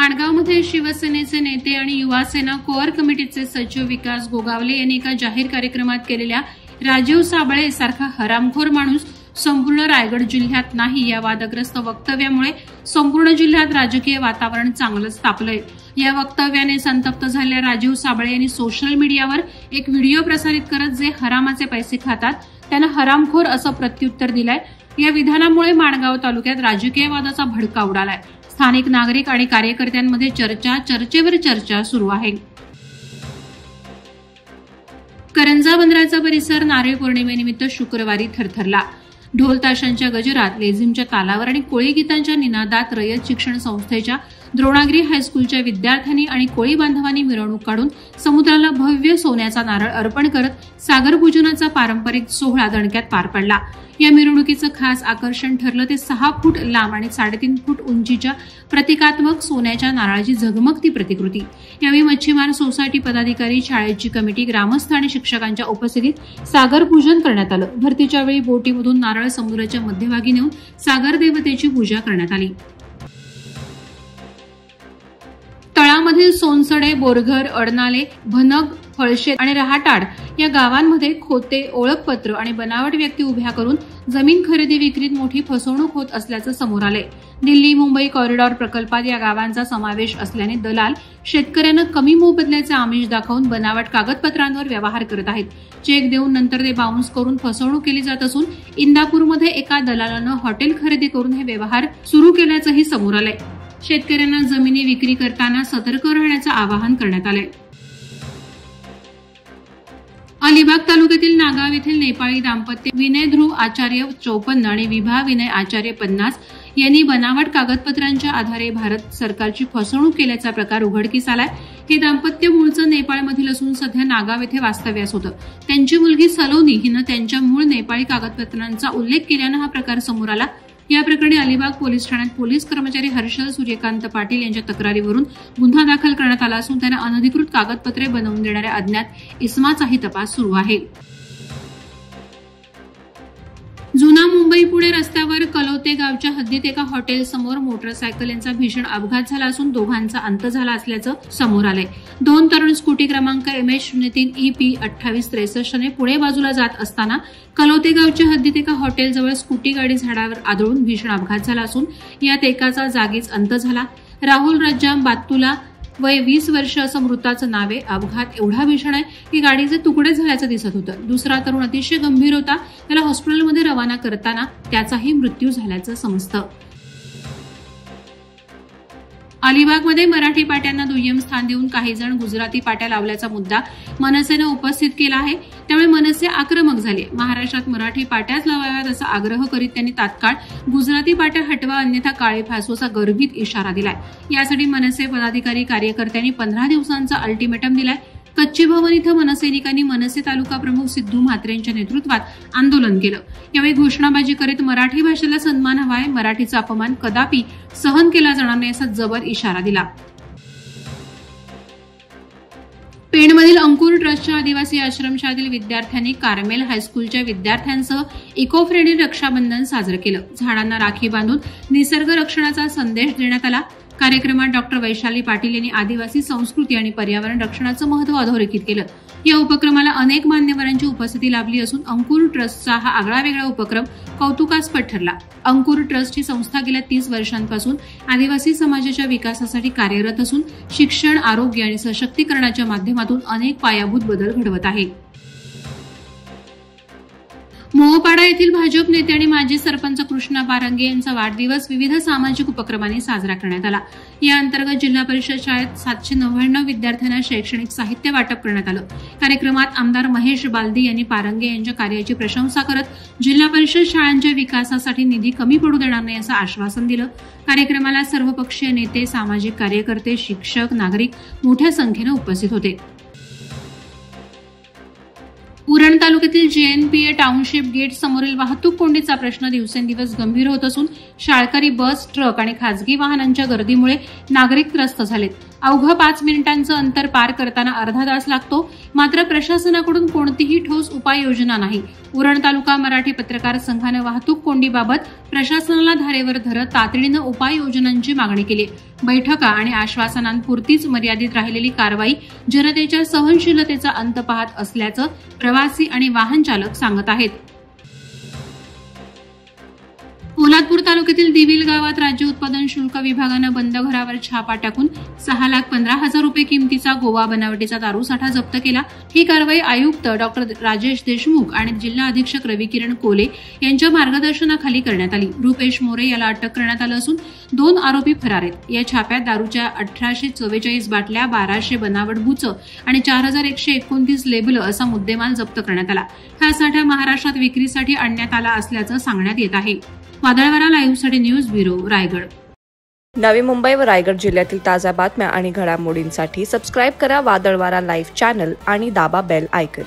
माणगावमध्ये शिवसेनेचे नेते आणि युवा सेना कोअर कमिटीचे सचिव विकास गोगावले यांनी एका जाहीर कार्यक्रमात केलेल्या राजीव साबळे सारखा हरामखोर माणूस संपूर्ण रायगड जिल्ह्यात नाही या वादग्रस्त वक्तव्यामुळे संपूर्ण जिल्ह्यात राजकीय वातावरण चांगलंच तापलंय। या वक्तव्याने संतप्त झालेल्या राजीव साबळे यांनी सोशल मीडियावर एक व्हिडिओ प्रसारित करत जे हरामाचे पैसे खातात त्यांना हरामखोर असं प्रत्युत्तर दिलंय। या विधानामुळे माणगाव तालुक्यात राजकीय वादाचा भडका उडालाय। स्थानिक नागरिक आणि कार्यकर्त्यांमध्ये चर्चेवर चर्चा सुरू आहे। करंजा बंदराचा परिसर नारळी पौर्णिमेनिमित्त शुक्रवारी थरथरला। ढोल ताशांच्या गजरात, लेझिमच्या तालावर आणि कोळी गीतांच्या निनादात रयत शिक्षण संस्थेच्या द्रोणागिरी हायस्कूलच्या विद्यार्थ्यांनी आणि कोळी बांधवांनी मिरवणूक काढून समुद्राला भव्य सोन्याचा नारळ अर्पण करत सागरपूजनाचा पारंपरिक सोहळा दणक्यात पार पडला। या मिरवणुकीचं खास आकर्षण ठरलं ते 6 फूट लांब आणि 3.5 फूट उंचीच्या प्रतिकात्मक सोन्याच्या नारळाची झगमगती प्रतिकृती। यावेळी मच्छीमार सोसायटी पदाधिकारी, शाळेची कमिटी, ग्रामस्थ आणि शिक्षकांच्या उपस्थितीत सागर पूजन करण्यात आलं। भरतीच्या वेळी बोटीमधून नारळ समुद्राच्या मध्यभागी नेऊन सागर देवतेची पूजा करण्यात आली। तळामधील सोनसडे, बोरघर, अडनाले, भनग, फळशेत आणि रहाटाड या गावांमध्ये खोते, ओळखपत्र आणि बनावट व्यक्ती उभ्या करून जमीन खरेदी विक्रीत मोठी फसवणूक होत असल्याचं समोर आलंय। दिल्ली मुंबई कॉरिडॉर प्रकल्पात या गावांचा समावेश असल्याने दलाल शेतकऱ्यांना कमी मोबदल्याचे आमिष दाखवून बनावट कागदपत्रांवर व्यवहार करत आहेत। चेक देऊन नंतर ते बाउन्स करून फसवणूक केली जात असून इंदापूरमध्ये एका दलालानं हॉटेल खरेदी करून हे व्यवहार सुरू केल्याचंही समोर आलंय। शेतकऱ्यांना जमिनी विक्री करताना सतर्क राहण्याचं आवाहन करण्यात आलंय। अलिबाग तालुक्यातील नागाव येथील नेपाळी दाम्पत्य विनय ध्रुव आचार्य 54 आणि विभा विनय आचार्य 50 यांनी बनावट कागदपत्रांच्या आधारे भारत सरकारची फसवणूक केल्याचा प्रकार उघडकीस आलाय। हे दाम्पत्य मूळचं नेपाळमधील असून सध्या नागाव येथे वास्तव्यास होतं। त्यांची मुलगी सलोनी हिनं त्यांच्या मूळ नेपाळी कागदपत्रांचा उल्लेख केल्यानं हा प्रकार समोर आला। या प्रकरणी अलिबाग पोलीस ठाण्यात पोलीस कर्मचारी हर्षल सूर्यकांत पाटील यांच्या तक्रारीवरून गुन्हा दाखल करण्यात आला असून त्यांना अनधिकृत कागदपत्रे बनवून देणाऱ्या अज्ञात इसमाचाही तपास सुरू आहे। जुना मुंबई पुणे रस्त्यावर कलोते गावच्या हद्दीत एका हॉटेलसमोर मोटरसायकल यांचा भीषण अपघात झाला असून दोघांचा अंत झाला असल्याचं समोर आलंय। 2 तरुण स्कूटी क्रमांक MS03 EP 2863 ने पुणे बाजूला जात असताना कलोते गावच्या हद्दीत एका हॉटेलजवळ स्कूटी गाडी झाडावर आदळून भीषण अपघात झाला असून यात एकाचा जागीच अंत झाला। राहुल रज्जाम बात्तुला वय 20 वर्ष असं मृताचं नाव आहे। अपघात एवढा भीषण आहे की गाडीचे तुकडे झाल्याचं दिसत होतं। दुसरा तरुण अतिशय गंभीर होता, त्याला हॉस्पिटलमध्ये रवाना करताना त्याचाही मृत्यू झाल्याचं समजतं। अलिबागमध्ये मराठी पाट्यांना दुय्यम स्थान देऊन काही जण गुजराती पाट्या लावल्याचा मुद्दा मनसेनं उपस्थित केला आहे। त्यामुळे मनसे आक्रमक झाले। महाराष्ट्रात मराठी पाट्याच लावाव्यात असा आग्रह करीत त्यांनी तात्काळ गुजराती पाट्या हटवा अन्यथा काळे फासोचा गर्भित इशारा दिलाय। यासाठी मनसे पदाधिकारी कार्यकर्त्यांनी 15 दिवसांचा अल्टिमेटम दिलाय। कच्ची भवन इथं मनसैनिकांनी मनसे तालुका प्रमुख सिद्धू म्हात्रे यांच्या नेतृत्वात आंदोलन केलं। यावेळी घोषणाबाजी करीत मराठी भाषेला सन्मान हवाय, मराठीचा अपमान कदापि सहन केला जाणार नाही असा जबर इशारा दिला। पेणमधील अंकुर ट्रस्टच्या आदिवासी आश्रमशाळेतील विद्यार्थ्यांनी कार्मेल हायस्कूलच्या विद्यार्थ्यांसह इको फ्रेंडली रक्षाबंधन साजरं केलं। झाडांना राखी बांधून निसर्ग रक्षणाचा संदेश देण्यात आला। कार्यक्रमात डॉक्टर वैशाली पाटील यांनी आदिवासी संस्कृती आणि पर्यावरण रक्षणाचं महत्त्व अधोरेखित केलं। या उपक्रमाला अनेक मान्यवरांची उपस्थिती लाभली असून अंकुर ट्रस्टचा हा आगळावेगळा उपक्रम कौतुकास्पद ठरला। अंकुर ट्रस्ट ही संस्था गेल्या 30 वर्षांपासून आदिवासी समाजाच्या विकासासाठी कार्यरत असून शिक्षण, आरोग्य आणि सशक्तीकरणाच्या माध्यमातून अनेक पायाभूत बदल घडवत आहे। मोहोपाडा येथील भाजप नेते आणि माजी सरपंच कृष्णा पारंगे यांचा वाढदिवस विविध सामाजिक उपक्रमांनी साजरा करण्यात आला। या अंतर्गत जिल्हा परिषद शाळेत 799 विद्यार्थ्यांना शैक्षणिक साहित्य वाटप करण्यात आलं। कार्यक्रमात आमदार महेश बालदी यांनी पारंगे यांच्या कार्याची प्रशंसा करत जिल्हा परिषद शाळांच्या विकासासाठी निधी कमी पडू देणार नाही असं आश्वासन दिलं। कार्यक्रमाला सर्वपक्षीय नेते, सामाजिक कार्यकर्ते, शिक्षक, नागरिक मोठ्या संख्येनं उपस्थित होते। उरण तालुक्यातील JNPA टाउनशिप गेट समोरील वाहतूक कोंडीचा प्रश्न दिवसेंदिवस गंभीर होत असून शाळकरी बस, ट्रक आणि खासगी वाहनांच्या गर्दीमुळे नागरिक त्रस्त झालेत। अवघं 5 मिनिटांचं अंतर पार करताना अर्धा तास लागतो. मात्र प्रशासनाकडून कोणतीही ठोस उपाययोजना नाही. उरण तालुका मराठी पत्रकार संघानं वाहतूक कोंडीबाबत प्रशासनाला धारेवर धरत तातडीनं उपाययोजनांची मागणी केली. बैठका आणि आश्वासनांपुरतीच मर्यादित राहिलेली कारवाई जनतेच्या सहनशीलतेचा अंत पाहत असल्याचं प्रवासी आणि वाहन चालक सांगत आहेत. पोलादपूर तालुक्यातील दिविल गावात राज्य उत्पादन शुल्क विभागानं बंद घरावर छापा टाकून 6,15,000 रुपये किमतीचा गोवा बनावटीचा दारूसाठा जप्त केला. ही कारवाई आयुक्त डॉ. राजेश देशमुख आणि जिल्हा अधीक्षक रविकिरण कोले यांच्या मार्गदर्शनाखाली करण्यात आली. रुपेश मोरे याला अटक करण्यात आलं असून 2 आरोपी फरार आहेत. या छाप्यात दारूच्या 1844 बाटल्या, 1200 बनावट बुचं आणि 4129 लेबलं असा मुद्देमाल जप्त करण्यात आला. हा साठा महाराष्ट्रात विक्रीसाठी आणण्यात आला असल्याचं सांगण्यात येत आहे. वादळवारा लाईव्हसाठी न्यूज ब्युरो, रायगड. नवी मुंबई व रायगड जिल्ह्यातील ताज्या बातम्या आणि घडामोडींसाठी सबस्क्राईब करा वादळवारा लाईव्ह चॅनल आणि दाबा बेल आयकॉन.